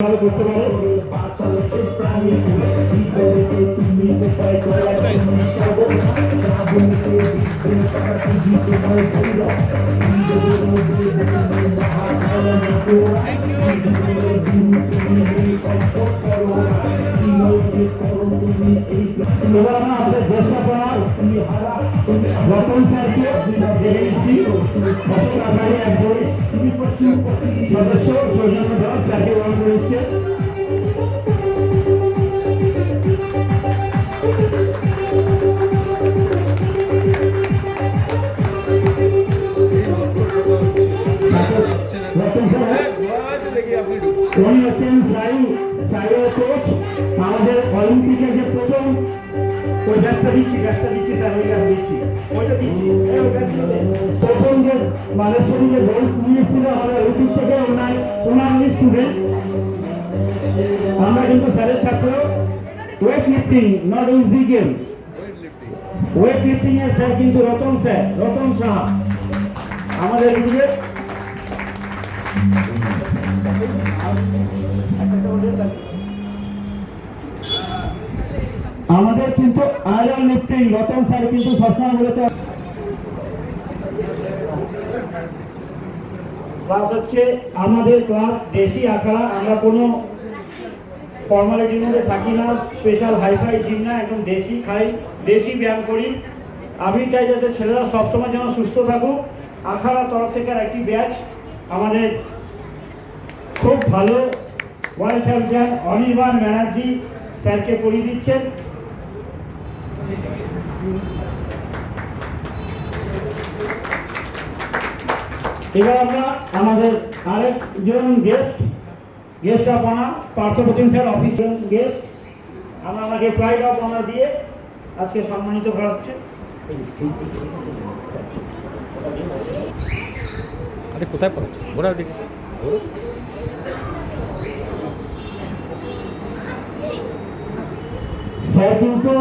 করতে পারো এবার আমরা আমাদের চেষ্টা করার রতন স্যারকে দেখে নিচ্ছি অশোক আচার্য একজন সদস্য সৌজন্য দাস স্যারকে গ্রহণ করেছে। উনি হচ্ছেন কোচ আমাদের অলিম্পিকে যে প্রথম ওই গ্যাসটা দিচ্ছি স্যার ওই গ্যাস দিচ্ছি ওইটা দিচ্ছি প্রথম যে মালেশ্বরী যে গোল্ড নিয়েছিল আমাদের অলিম্পিক থেকে ওনার স্টুডেন্ট আমরা কিন্তু স্যারের ছাত্র। Weight lifting not easy game, weight lifting এর স্যার কিন্তু রতন সাহা আমাদের স্টুডেন্ট। আমাদের কিন্তু আয়রন লিফটিং রতন স্যার কিন্তু সবসময় বলেছে ক্লাস হচ্ছে আমাদের ক্লাস দেশি আখড়া। আমরা কোনো ফর্মালিটির মধ্যে থাকি না, স্পেশাল হাইফাই জিম না, একদম দেশি খাই, দেশি ব্যায়াম করি। আমি চাই যাতে ছেলেরা সবসময় যেন সুস্থ থাকুক। আখাড়ার তরফ থেকে একটি ব্যাচ আমাদের খুব ভালো ওয়ার্ল্ড চ্যাম্পিয়ন অনির্বাণ ব্যানার্জি স্যারকে পড়িয়ে দিচ্ছেন। এবার আমরা আমাদের আরেকজন guest of honour Parthapratim sir official guest, আমরা আমাকে প্রাইড অফ অনার দিয়ে আজকে সম্মানিত করা হচ্ছে। কোথায় পড়েছে ওরা দেখছি স্যার কিন্তু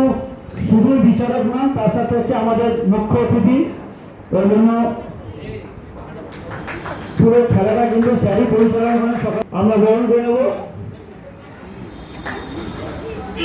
শুধু বিচারক নন, তার সাথে হচ্ছে আমাদের মুখ্য অতিথি। ওই জন্য পুরো খেলাটা কিন্তু স্যারই পরিচালনা করে আমরা গ্রহণ করে নেবো।